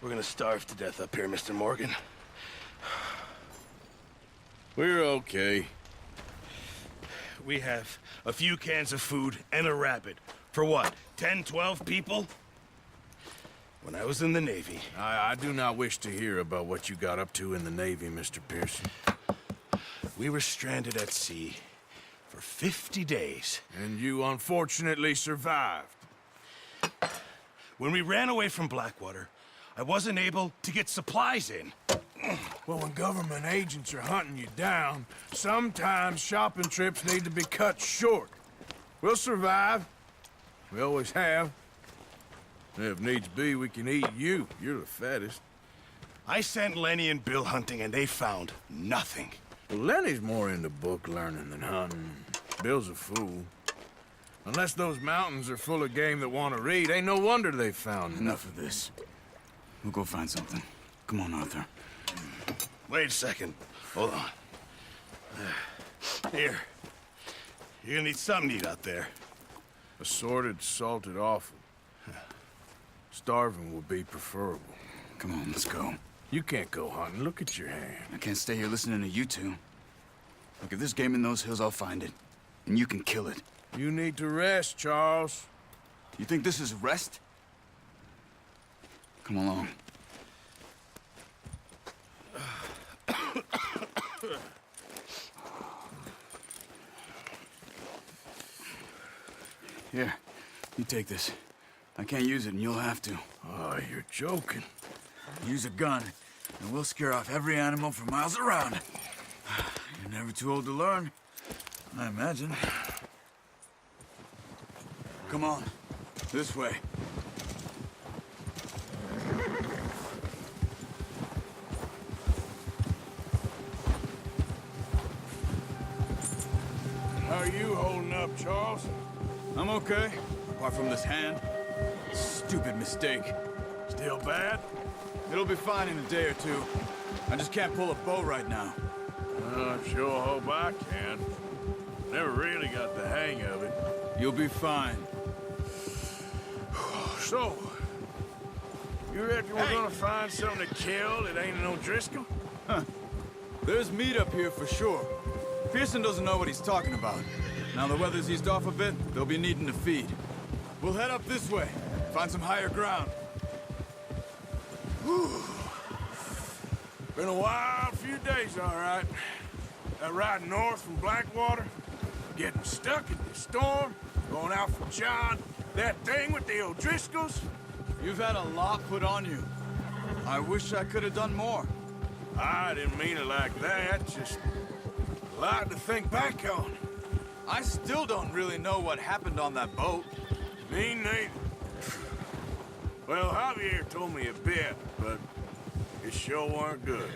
We're gonna starve to death up here, Mr. Morgan. We're okay. We have a few cans of food and a rabbit. For what, 10, 12 people? When I was in the Navy... I do not wish to hear about what you got up to in the Navy, Mr. Pearson. We were stranded at sea for 50 days. And you unfortunately survived. When we ran away from Blackwater, I wasn't able to get supplies in. Well, when government agents are hunting you down, sometimes shopping trips need to be cut short. We'll survive. We always have. If needs be, we can eat you. You're the fattest. I sent Lenny and Bill hunting, and they found nothing. Well, Lenny's more into book learning than hunting. Bill's a fool. Unless those mountains are full of game that want to read, ain't no wonder they found Enough of this. We'll go find something. Come on, Arthur. Wait a second. Hold on. Here. You're gonna need something to eat out there. Assorted, salted offal. Starving would be preferable. Come on, let's go. You can't go hunting. Look at your hand. I can't stay here listening to you two. Look, if there's game in those hills, I'll find it. And you can kill it. You need to rest, Charles. You think this is rest? Come along. Here, you take this. I can't use it, and you'll have to. Oh, you're joking. Use a gun, and we'll scare off every animal for miles around. You're never too old to learn, I imagine. Come on, this way. How are you holding up, Charles? I'm okay, apart from this hand. Stupid mistake. Still bad? It'll be fine in a day or two. I just can't pull a bow right now. I sure hope I can. Never really got the hang of it. You'll be fine. So, you reckon we're gonna find something to kill that ain't no Driscoll? There's meat up here for sure. Pearson doesn't know what he's talking about. Now the weather's eased off a bit, they'll be needing to feed. We'll head up this way, find some higher ground. Been a wild few days, all right. That ride north from Blackwater, getting stuck in the storm, going out for John, that thing with the O'Driscolls. You've had a lot put on you. I wish I could have done more. I didn't mean it like that, just a lot to think back on. I still don't really know what happened on that boat. Me neither. Well, Javier told me a bit, but it sure weren't good.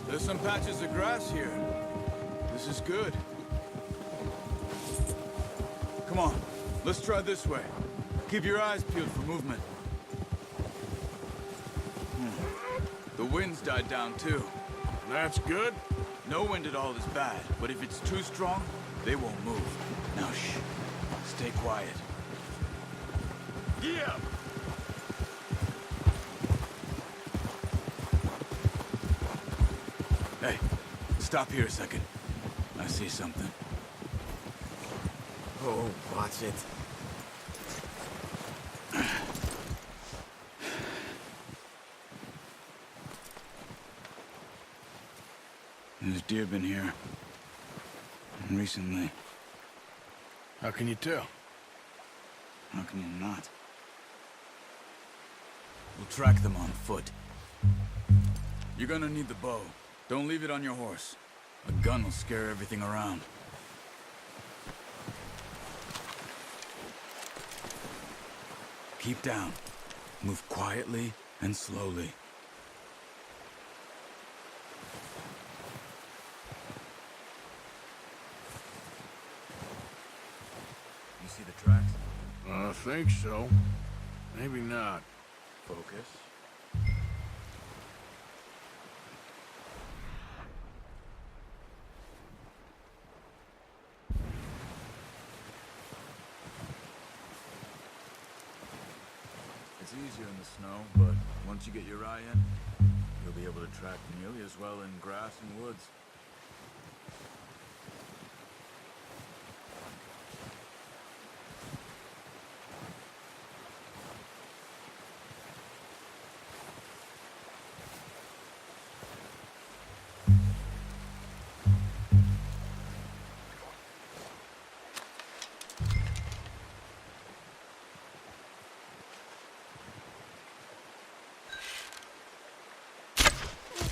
There's some patches of grass here. This is good. Come on, let's try this way. Keep your eyes peeled for movement. The wind's died down too. That's good. No wind at all is bad, but if it's too strong, they won't move. Now shh, stay quiet. Yeah. Hey, stop here a second. I see something. Oh, watch it. There's deer been here. Recently. How can you tell? How can you not? We'll track them on foot. You're gonna need the bow. Don't leave it on your horse. A gun will scare everything around. Keep down. Move quietly and slowly. You see the tracks? I think so. Maybe not. Focus. It's easier in the snow, but once you get your eye in, you'll be able to track nearly as well in grass and woods.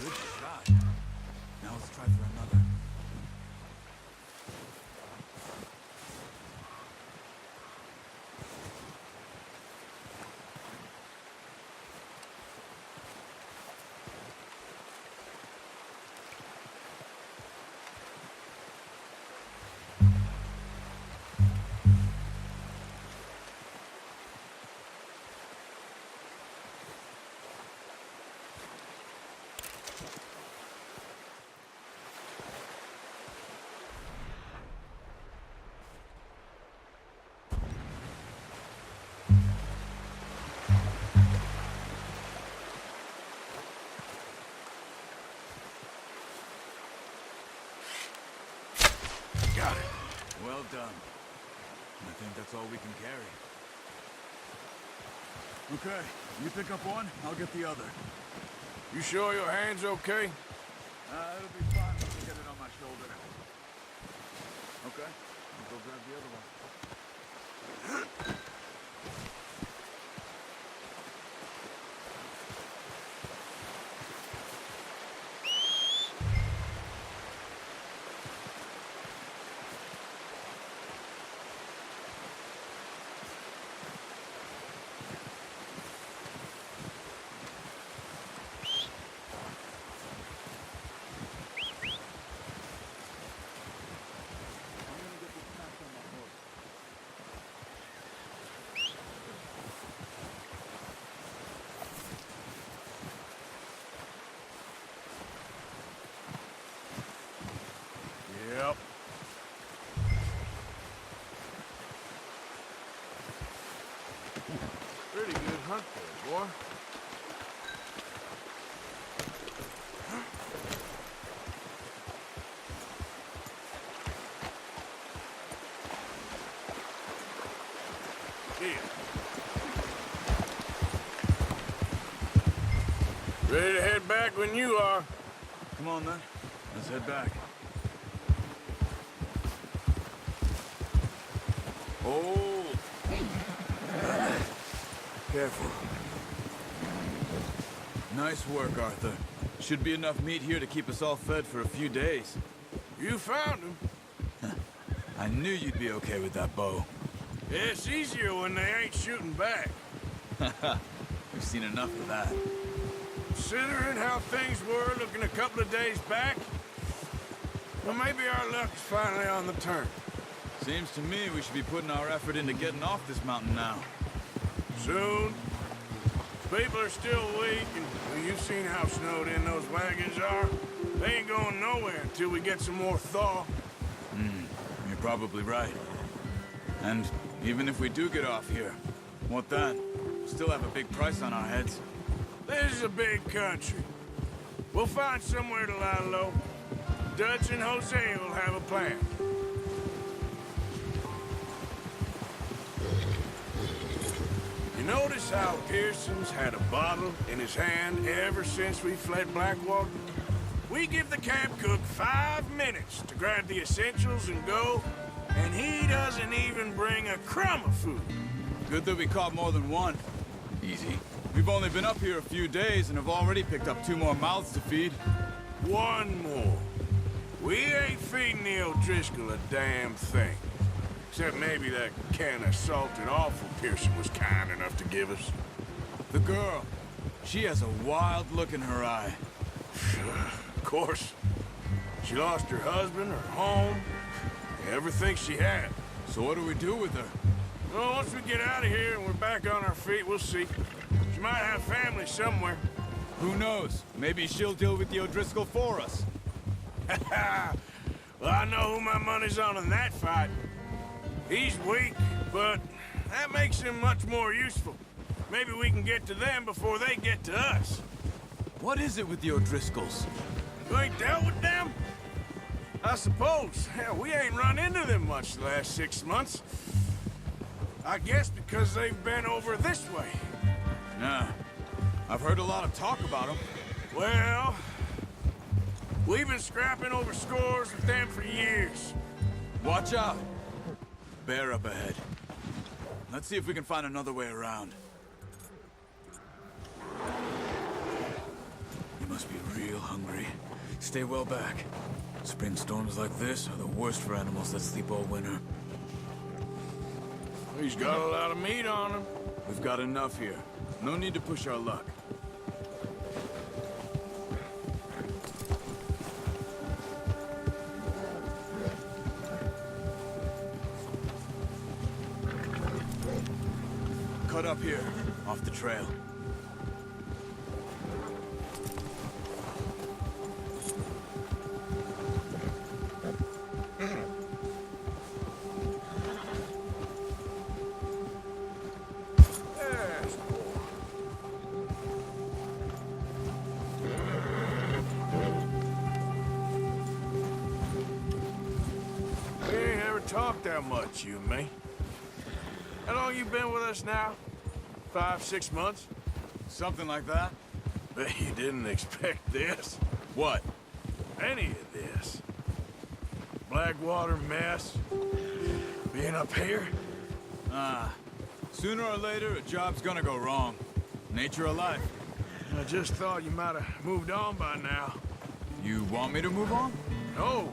Good shot. Now let's try for another. Got it. Well done. I think that's all we can carry. Okay, you pick up one, I'll get the other. You sure your hand's okay? It'll be fine once I get it on my shoulder. Okay, I'll go grab the other one. Yep. Pretty good hunt there, boy. Here. Ready to head back when you are. Come on then, let's head back. Oh! Careful. Nice work, Arthur. Should be enough meat here to keep us all fed for a few days. You found him. I knew you'd be okay with that bow. It's easier when they ain't shooting back. We've seen enough of that. Considering how things were looking a couple of days back, well, maybe our luck's finally on the turn. Seems to me we should be putting our effort into getting off this mountain now. Soon. People are still weak, and well, you've seen how snowed in those wagons are. They ain't going nowhere until we get some more thaw. You're probably right. And even if we do get off here, what then? We'll still have a big price on our heads. This is a big country. We'll find somewhere to lie low. Dutch and Jose will have a plan. You notice how Pearson's had a bottle in his hand ever since we fled Blackwater? We give the camp cook 5 minutes to grab the essentials and go, and he doesn't even bring a crumb of food. Good that we caught more than one. Easy. We've only been up here a few days and have already picked up 2 more mouths to feed. One more. We ain't feeding the O'Driscoll a damn thing. Except maybe that can of salted offal Pearson was kind enough to give us. The girl. She has a wild look in her eye. Of course. She lost her husband, her home, everything she had. So what do we do with her? Well, once we get out of here and we're back on our feet, we'll see. She might have family somewhere. Who knows? Maybe she'll deal with the O'Driscoll for us. Well, I know who my money's on in that fight. He's weak, but that makes him much more useful. Maybe we can get to them before they get to us. What is it with the O'Driscolls? You ain't dealt with them? I suppose. Hell, we ain't run into them much the last 6 months. I guess because they've been over this way. Nah. I've heard a lot of talk about them. Well, we've been scrapping over scores with them for years. Watch out. Bear up ahead. Let's see if we can find another way around. You must be real hungry. Stay well back. Spring storms like this are the worst for animals that sleep all winter. He's got a lot of meat on him. We've got enough here. No need to push our luck. Cut up here, off the trail. Yes, boy. We ain't ever talked that much, you and me. How long you been with us now? 5, 6 months? Something like that? Bet you didn't expect this. What? Any of this. Blackwater mess. Being up here. Sooner or later, a job's gonna go wrong. Nature of life. I just thought you might have moved on by now. You want me to move on? No.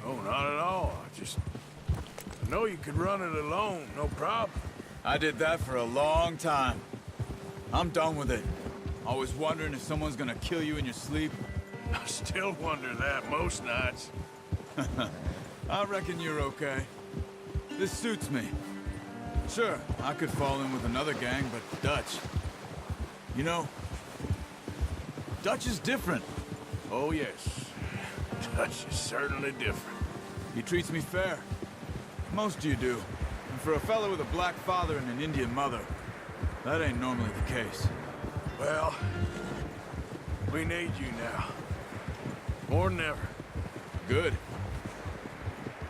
No, not at all. I know you could run it alone, no problem. I did that for a long time. I'm done with it. Always wondering if someone's gonna kill you in your sleep. I still wonder that most nights. I reckon you're okay. This suits me. Sure, I could fall in with another gang, but Dutch... You know, Dutch is different. Oh, yes. Dutch is certainly different. He treats me fair. Most you do. And for a fellow with a black father and an Indian mother, that ain't normally the case. Well, we need you now. More than ever. Good.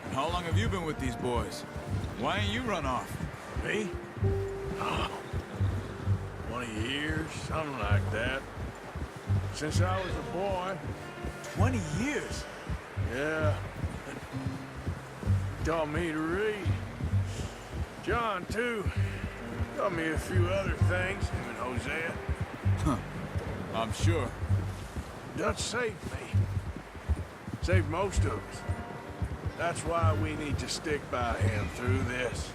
And how long have you been with these boys? Why ain't you run off? Me? Oh, 20 years, something like that. Since I was a boy. 20 years? Yeah. Taught me to read. John, too. Taught me a few other things, him and Hosea. Huh. I'm sure. Dutch saved me. Saved most of us. That's why we need to stick by him through this.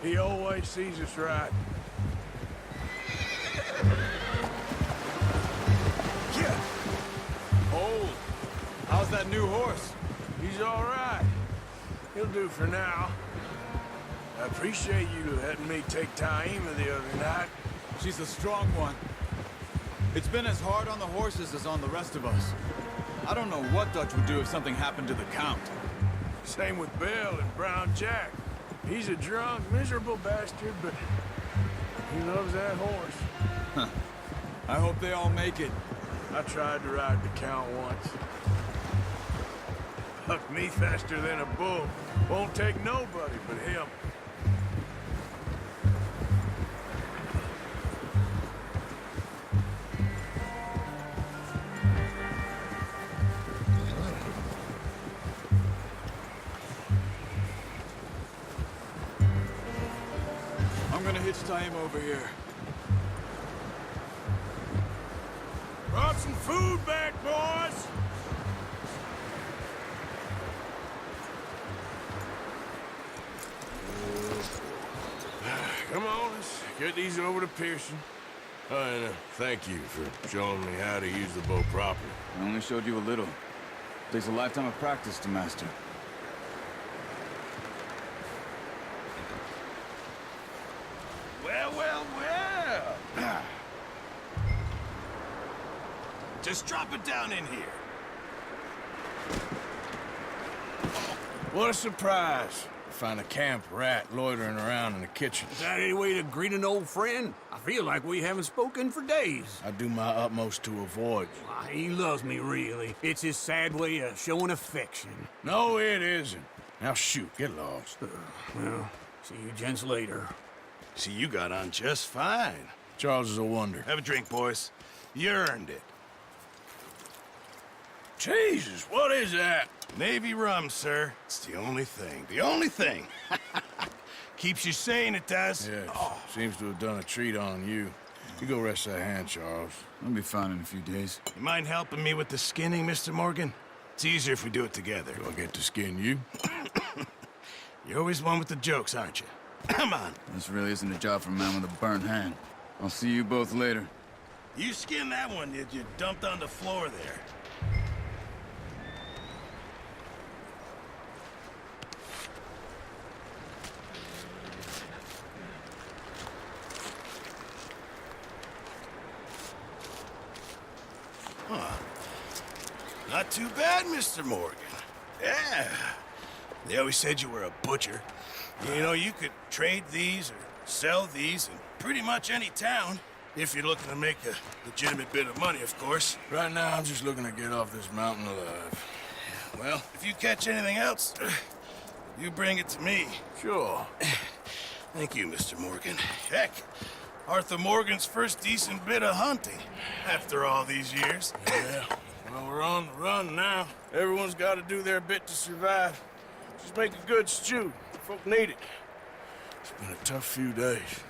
He always sees us right. Yeah. Hold. How's that new horse? He's all right. He'll do for now. I appreciate you letting me take Taima the other night. She's a strong one. It's been as hard on the horses as on the rest of us. I don't know what Dutch would do if something happened to the Count. Same with Bill and Brown Jack. He's a drunk, miserable bastard, but he loves that horse. Huh. I hope they all make it. I tried to ride the Count once. Hucked me faster than a bull. Won't take nobody but him. I'm gonna hitch Taima over here. some food back, boys! Come on, let's get these over to Pearson. And thank you for showing me how to use the bow properly. I only showed you a little. Takes a lifetime of practice to master. Well, well, well. Just drop it down in here. What a surprise. Find a camp rat loitering around in the kitchen. Is that any way to greet an old friend? I feel like we haven't spoken for days. I do my utmost to avoid you. Why, he loves me, really. It's his sad way of showing affection. No, it isn't. Now shoot, get lost. Well, see you gents later. See, you got on just fine. Charles is a wonder. Have a drink, boys. You earned it. Jesus, what is that? Navy rum, sir. It's the only thing. The only thing. Keeps you sane, it does. Yes, seems to have done a treat on you. You go rest that hand, Charles. I'll be fine in a few days. You mind helping me with the skinning, Mr. Morgan? It's easier if we do it together. Do I get to skin you? You're always one with the jokes, aren't you? Come on. This really isn't a job for a man with a burnt hand. I'll see you both later. You skin that one that you dumped on the floor there. Not too bad, Mr. Morgan. Yeah. They always said you were a butcher. You know, you could trade these or sell these in pretty much any town. If you're looking to make a legitimate bit of money, of course. Right now, I'm just looking to get off this mountain alive. Well, if you catch anything else, you bring it to me. Sure. Thank you, Mr. Morgan. Heck, Arthur Morgan's first decent bit of hunting after all these years. Yeah. Well, we're on the run now. Everyone's got to do their bit to survive. Just make a good stew. Folk need it. It's been a tough few days.